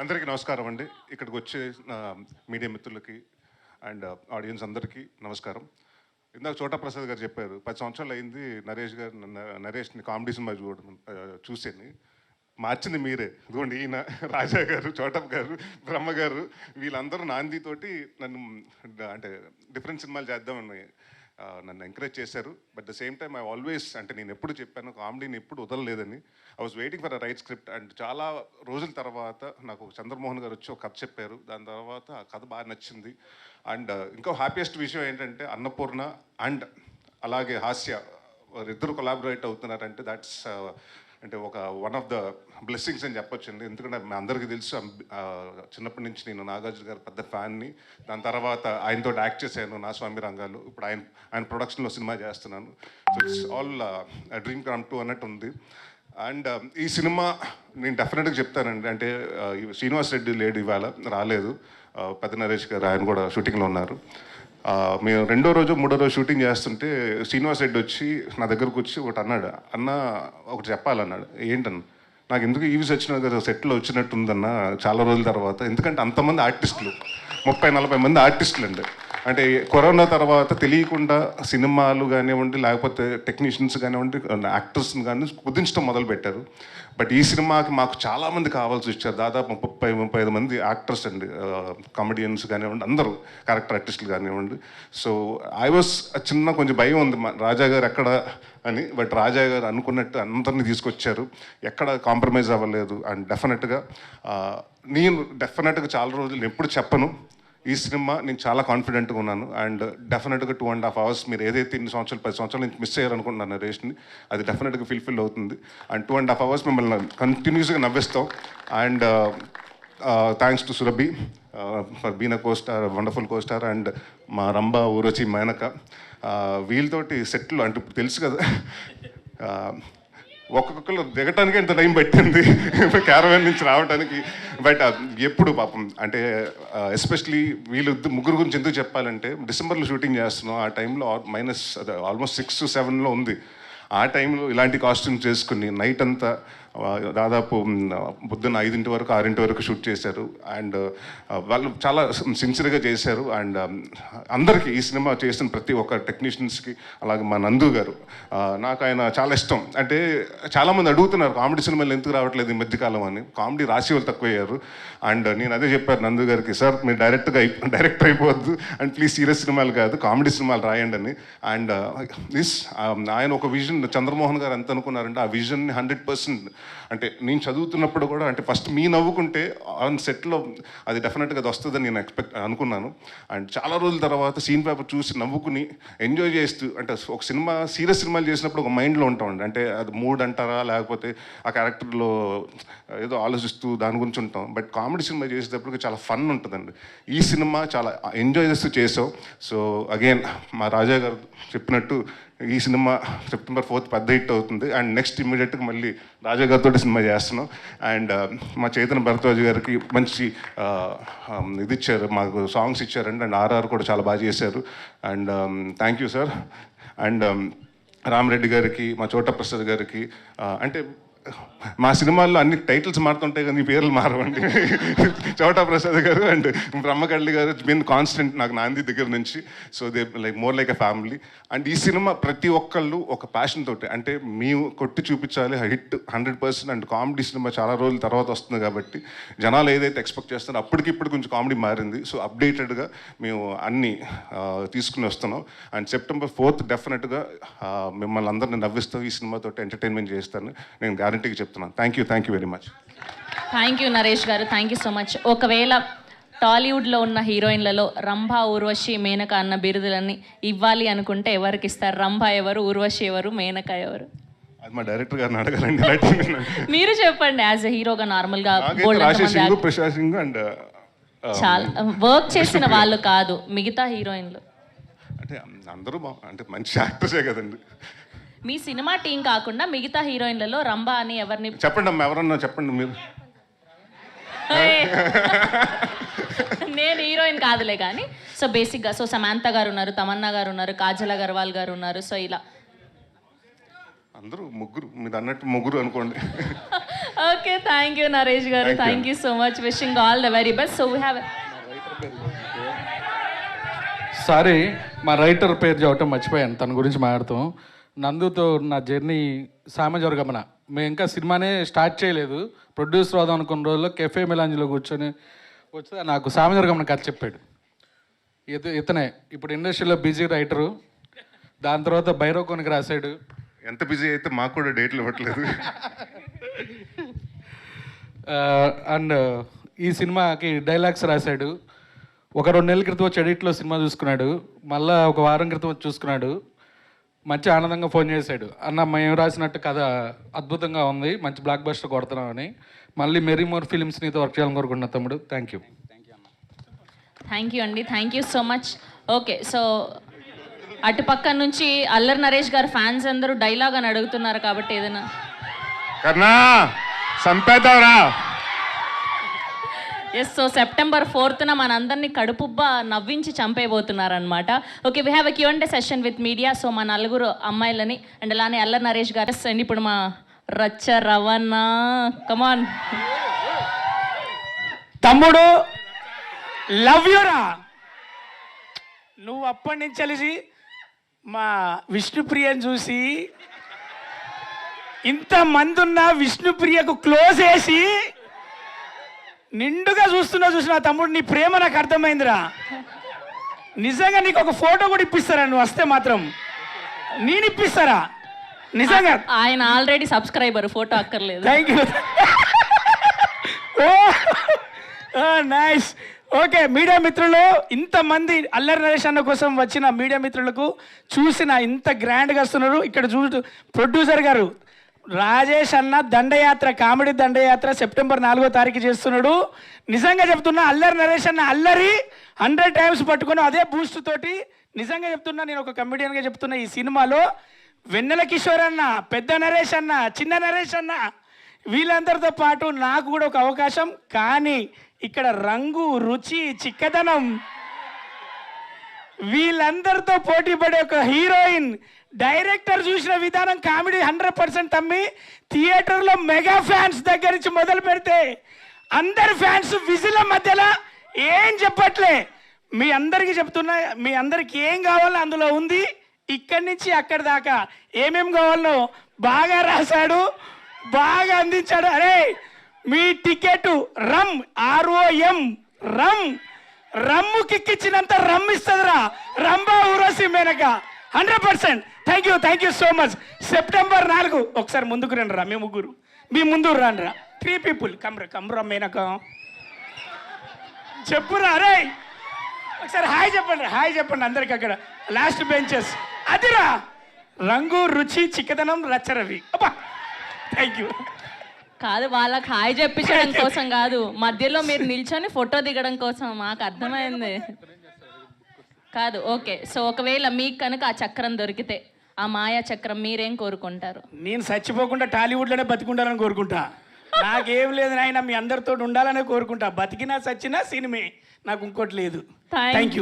అందరికీ నమస్కారం అండి. ఇక్కడికి వచ్చే మీడియా మిత్రులకి అండ్ ఆడియన్స్ అందరికీ నమస్కారం. ఇందాక చోటా ప్రసాద్ గారు చెప్పారు 10 సంవత్సరాలు అయింది నరేష్ని కామెడీ సినిమా చూసేని మార్చింది మీరే. ఇదిగోండి ఈయన రాజా గారు, చోటప్ గారు, బ్రహ్మ గారు వీళ్ళందరూ నాందితోటి నన్ను అంటే డిఫరెంట్ సినిమాలు చేద్దామని నన్ను ఎంకరేజ్ చేశారు. But the same time I always అంటే నేను ఎప్పుడు చెప్పాను కామెడీని ఎప్పుడు వదలలేదని. I was waiting for a right script and చాలా రోజుల తర్వాత నాకు చంద్రమోహన్ గారు వచ్చి ఒక కథ చెప్పారు. దాని తర్వాత ఆ కథ బాగా నచ్చింది. అండ్ ఇంకో హ్యాపీయెస్ట్ విషయం ఏంటంటే అన్నపూర్ణ అండ్ అలాగే హాస్య వారిద్దరు కొలాబరేట్ అవుతున్నారంటే దాట్స్ అంటే ఒక వన్ ఆఫ్ ద బ్లెస్సింగ్స్ అని చెప్పొచ్చండి. ఎందుకంటే మీ అందరికీ తెలుసు చిన్నప్పటి నుంచి నేను నాగార్జున గారు పెద్ద ఫ్యాన్ని. దాని తర్వాత ఆయనతో యాక్ట్ చేశాను నా స్వామి రంగాలు. ఇప్పుడు ఆయన ప్రొడక్షన్లో సినిమా చేస్తున్నాను. So it's all dream come true అన్నట్టు ఉంది. అండ్ ఈ సినిమా నేను డెఫినెట్గా చెప్తానండి. అంటే శ్రీనివాస్ రెడ్డి లేడు, ఇవాళ రాలేదు. పెద్ద నరేష్ గారు ఆయన కూడా షూటింగ్లో ఉన్నారు. మేము రెండో రోజు మూడో రోజు షూటింగ్ చేస్తుంటే శ్రీనివాస్ రెడ్డి వచ్చి నా దగ్గరకు వచ్చి ఒకటి అన్నాడు, అన్న ఒకటి చెప్పాలన్నాడు. ఏంటన్నా? నాకు ఎందుకు ఈవీస్ వచ్చినా కదా సెట్లో వచ్చినట్టుందన్న చాలా రోజుల తర్వాత. ఎందుకంటే అంతమంది ఆర్టిస్టులు 30-40 మంది ఆర్టిస్టులు అండి. అంటే కరోనా తర్వాత తెలియకుండా సినిమాలు కానివ్వండి లేకపోతే టెక్నీషియన్స్ కానివ్వండి యాక్టర్స్ని కానీ కుదించడం మొదలుపెట్టారు. బట్ ఈ సినిమాకి మాకు చాలామంది కావాల్సి వచ్చారు. దాదాపు 30-35 మంది యాక్టర్స్ అండి, కామెడియన్స్ కానివ్వండి, అందరూ క్యారెక్టర్ ఆర్టిస్టులు కానివ్వండి. సో ఐ వాస్ చిన్న కొంచెం భయం ఉంది రాజా గారు ఎక్కడ అని. బట్ రాజా గారు అనుకున్నట్టు అందరినీ తీసుకొచ్చారు, ఎక్కడ కాంప్రమైజ్ అవ్వలేదు. అండ్ డెఫినెట్గా నేను చాలా రోజులు ఎప్పుడు చెప్పను, ఈ సినిమా నేను చాలా కాన్ఫిడెంట్గా ఉన్నాను. అండ్ డెఫినెట్గా 2.5 hours మీరు ఏదైతే 10 సంవత్సరాల నుంచి మిస్ అయ్యారనుకుంటున్నాను రేష్ని, అది డెఫినెట్గా ఫిల్ఫిల్ అవుతుంది. అండ్ 2.5 hours మిమ్మల్ని కంటిన్యూస్గా నవ్విస్తాం. And thanks to Surabhi for been a costar, wonderful costar. And మా రంభ, ఊరచి, మేనక వీళ్ళతోటి సెట్లు అంటే ఇప్పుడు తెలుసు కదా, ఒక్కొక్కరు దిగటానికి ఎంత టైం పట్టింది క్యారవాన్ నుంచి రావడానికి. బట్ ఎప్పుడు పాపం అంటే ఎస్పెషలీ వీళ్ళు ముగ్గురు గురించి ఎందుకు చెప్పాలంటే డిసెంబర్లో షూటింగ్ చేస్తున్నాం. ఆ టైంలో ఆల్మోస్ట్ 6 to 7 ఉంది. ఆ టైంలో ఇలాంటి కాస్ట్యూమ్స్ చేసుకుని నైట్ అంతా దాదాపు పొద్దున్న 5 వరకు 6 వరకు షూట్ చేశారు. అండ్ వాళ్ళు చాలా సిన్సియర్గా చేశారు. అండ్ అందరికీ ఈ సినిమా చేసిన ప్రతి ఒక్క టెక్నీషియన్స్కి, అలాగే మా నందు గారు, నాకు ఆయన చాలా ఇష్టం. అంటే చాలామంది అడుగుతున్నారు కామెడీ సినిమాలు ఎందుకు రావట్లేదు ఈ మధ్యకాలం అని. కామెడీ రాసి వాళ్ళు తక్కువయ్యారు. అండ్ నేను అదే చెప్పాను నందు గారికి, సార్ మీరు డైరెక్టర్ అయిపోవద్దు అండ్ ప్లీజ్ సీరియస్ సినిమాలు కాదు కామెడీ సినిమాలు రాయండి అని. అండ్ ఆయన ఒక విజన్, చంద్రమోహన్ గారు ఎంత అనుకున్నారంటే ఆ విజన్ని 100% అంటే నేను చదువుతున్నప్పుడు కూడా అంటే ఫస్ట్ మీ నవ్వుకుంటే ఆన్ సెట్లో అది డెఫినెట్గా అది వస్తుందని నేను అనుకున్నాను. అండ్ చాలా రోజుల తర్వాత సీన్ పేపర్ చూసి నవ్వుకుని ఎంజాయ్ చేస్తూ, అంటే ఒక సీరియస్ సినిమాలు చేసినప్పుడు ఒక మైండ్లో ఉంటామండి. అంటే అది మూడ్ అంటారా లేకపోతే ఆ క్యారెక్టర్లో ఏదో ఆలోచిస్తూ దాని గురించి ఉంటాం. బట్ కామెడీ సినిమా చేసేటప్పటికి చాలా ఫన్ ఉంటుందండి. ఈ సినిమా చాలా ఎంజాయ్ చేస్తూ చేసాం. సో అగైన్ మా రాజా గారు చెప్పినట్టు ఈ సినిమా September 4th పెద్ద హిట్ అవుతుంది. అండ్ నెక్స్ట్ ఇమ్మీడియట్గా మళ్ళీ రాజా గారితో సినిమా చేస్తున్నాం. అండ్ మా చైతన్య భరద్వాజ్ గారికి మంచి ఇది ఇచ్చారు, మాకు సాంగ్స్ ఇచ్చారండి. అండ్ ఆర్ఆర్ కూడా చాలా బాగా చేశారు. And thank you sir. And Rama Reddy గారికి, మా చోటా ప్రసాద్ గారికి, అంటే మా సినిమాల్లో అన్ని టైటిల్స్ మారుతుంటాయి కానీ ఈ పేర్లు మారవండి. చోటా ప్రసాద్ గారు అండ్ బ్రహ్మకళ్ళి గారు బిన్ కాన్స్టెంట్ నాకు నాంది దగ్గర నుంచి. So they more like a family. And ఈ సినిమా ప్రతి ఒక్కళ్ళు ఒక ప్యాషన్ తోటి, అంటే మేము కొట్టి చూపించాలి హిట్ 100%. అండ్ కామెడీ సినిమా చాలా రోజుల తర్వాత వస్తుంది కాబట్టి జనాలు ఏదైతే ఎక్స్పెక్ట్ చేస్తారో అప్పటికిప్పుడు కొంచెం కామెడీ మారింది. సో అప్డేటెడ్గా మేము అన్నీ తీసుకుని వస్తున్నాం. అండ్ September 4th డెఫినెట్గా మిమ్మల్ని అందరిని నవ్విస్తాం, ఈ సినిమాతో ఎంటర్టైన్మెంట్ చేస్తాను నేను గ్యారంటీగా చెప్తున్నాను. Thank you very much. Thank you Naresh గారు, థ్యాంక్ యూ సో మచ్. ఒకవేళ టాలీవుడ్లో ఉన్న హీరోయిన్లలో రంభ, ఊర్వశి, మేనక అన్న బిరుదులన్నీ ఇవ్వాలి అనుకుంటే ఎవరికి ఇస్తారు? రంభ ఎవరు, ఊర్వశి ఎవరు, మేనక ఎవరు? అది మా డైరెక్టర్ గారిని అడగాలండి. మీరు చెప్పండి. యాజ్ ఎ హీరోగా నార్మల్గా అండ్ చాలా వర్క్ చేసిన వాళ్ళు కాదు మిగతా హీరోయిన్లు అంటే అందరూ అంటే మంచి యాక్టర్సే కదండి. మీ సినిమా టీం కాకుండా మిగతా హీరోయిన్లలో రంభ అని ఎవరిని చెప్పండి అమ్మా, ఎవరన్నా చెప్పండి మీరు. నేను హీరోయిన్ కాదులే కానీ సో బేసిక్గా సో సమాంత గారు ఉన్నారు, తమన్నా గారు ఉన్నారు, కాజల్ అగర్వాల్ గారు ఉన్నారు. సో ఇలా అందరూ ముగ్గురు, మీరు అన్నట్టు ముగ్గురు అనుకోండి. ఓకే థ్యాంక్ యూ నరేష్ గారు, Thank you. Thank you so much, wishing all the very best. So we have sorry, మా రైటర్ పేరు చెప్పటం మర్చిపోయాను, తన గురించి మాట్లాడుతాం. నందుతో నా జర్నీ సామజవర్గమన. మేము ఇంకా సినిమానే స్టార్ట్ చేయలేదు, ప్రొడ్యూసర్ అవుదాం అనుకున్న రోజుల్లో కెఫే మిలాంజ్లో కూర్చొని వస్తే నాకు సామజవర్గమన కథ చెప్పాడు. ఇతనే ఇప్పుడు ఇండస్ట్రీలో బిజీ రైటరు. దాని తర్వాత బైరోకోనికి రాశాడు. ఎంత బిజీ అయితే మాకు కూడా డేట్లు ఇవ్వట్లేదు. అండ్ ఈ సినిమాకి డైలాగ్స్ రాశాడు. ఒక 2 నెలల క్రితం వచ్చి ఎడిట్లో సినిమా చూసుకున్నాడు, మళ్ళీ ఒక వారం క్రితం వచ్చి చూసుకున్నాడు. మంచి ఆనందంగా ఫోన్ చేశాడు, అన్న మేము రాసినట్టు కథ అద్భుతంగా ఉంది, మంచి బ్లాక్ బస్టర్ కొడుతున్నామని. మళ్ళీ మెరీ మోర్ ఫిలిమ్స్ నీతో వర్క్ చేయాలని కోరుకుంటున్నా తమ్ముడు. Thank you. థ్యాంక్ యూ అండి, thank you so much. Okay, so అటుపక్క నుంచి అల్లరి నరేష్ గారు ఫ్యాన్స్ అందరూ డైలాగ్ అని అడుగుతున్నారు కాబట్టి ఏదైనా కర్ణా సంపేద్దాంరా. ఎస్, సో సెప్టెంబర్ 4న మనందరినీ కడుపుబ్బా నవ్వించి చంపేయబోతున్నారనమాట. Okay, we have a Q&A session with media. So మా నలుగురు అమ్మాయిలని అండ్ అలానే అల్లరి నరేష్ గారు అండ్ ఇప్పుడు మా రచ్చ రవణ, కమాన్ తమ్ముడు లవ్ యూరా. నువ్వు అప్పటి నుంచి కలిసి మా విష్ణుప్రియని చూసి ఇంతమంది ఉన్న విష్ణుప్రియకు క్లోజ్ చేసి నిండుగా చూసిన తమ్ముడు, నీ ప్రేమ నాకు అర్థమైందిరా. నిజంగా నీకు ఒక ఫోటో కూడా ఇప్పిస్తారా నువ్వు వస్తే మాత్రం? నేను ఇప్పిస్తారా నిజంగా? ఆయన ఆల్రెడీ సబ్స్క్రైబర్, ఫోటో అక్కర్లేదు. Thank you. Nice. Okay, media మిత్రులు, ఇంతమంది అల్లరి నరేష్ అన్న కోసం వచ్చిన మీడియా మిత్రులకు చూసిన ఇంత గ్రాండ్గా వస్తున్నారు. ఇక్కడ ప్రొడ్యూసర్ గారు రాజేష్ అన్న దండయాత్ర, కామెడీ దండయాత్ర సెప్టెంబర్ 4వ తారీఖు చేస్తున్నాడు. నిజంగా చెప్తున్నా, అల్లరి నరేష్ అన్న అల్లరి 100 టైమ్స్ పట్టుకొని అదే బూస్ట్ తోటి. నిజంగా చెప్తున్నా, నేను ఒక కమెడియన్గా చెప్తున్నా, ఈ సినిమాలో వెన్నెల కిషోర్ అన్న, పెద్ద నరేష్ అన్న, చిన్న నరేష్ అన్న, వీళ్ళందరితో పాటు నాకు కూడా ఒక అవకాశం. కానీ ఇక్కడ రంగు, రుచి, చిక్కదనం, వీళ్ళందరితో పోటీ పడే ఒక హీరోయిన్, డైరెక్టర్ చూసిన విధానం కామెడీ 100% అమ్మి థియేటర్లో మెగా ఫ్యాన్స్ దగ్గర నుంచి మొదలు పెడితే అందరి ఫ్యాన్స్ విజిల మధ్యలో ఏం చెప్పట్లే. మీ అందరికీ చెప్తున్నా, మీ అందరికి ఏం కావాలో అందులో ఉంది. ఇక్కడి నుంచి అక్కడి దాకా ఏమేం కావాలో బాగా రాశాడు, బాగా అందించాడు. అరే మీ ticket rum, ROM rum, rum కిక్కిచ్చినంత రమ్ ఇస్తుందిరా Rambha Urvashi Menaka 100%. Thank you so much. September 4 ఒకసారి ముందుకు రండి రా, మీ ముగ్గురు మీ ముందు రండి రా. 3 people కమ్రా మేనక చెప్పురా. అరే ఒకసారి హాయ్ చెప్పండి అందరికి అక్కడ లాస్ట్ బెంచెస్. అదిరా రంగు, రుచి, చిక్కదనం, రచ్చరవి. అబ్బా థ్యాంక్ యూ. కాదు, వాళ్ళకి హాయ్ చెప్పించడం కోసం కాదు, మధ్యలో మీరు నిల్చొని ఫోటో దిగడం కోసం. మాకు అర్థమైంది కాదు. ఓకే, సో ఒకవేళ మీకు కనుక ఆ చక్రం దొరికితే, ఆ మాయా చక్రం, మీరేం కోరుకుంటారు? నేను చచ్చిపోకుండా టాలీవుడ్లోనే బతికుండాలని కోరుకుంటా. నాకేం లేదు నాయన, మీ అందరితో ఉండాలనే కోరుకుంటా. బతికినా చచ్చినా సినిమే, నాకు ఇంకోటి లేదు. Thank you.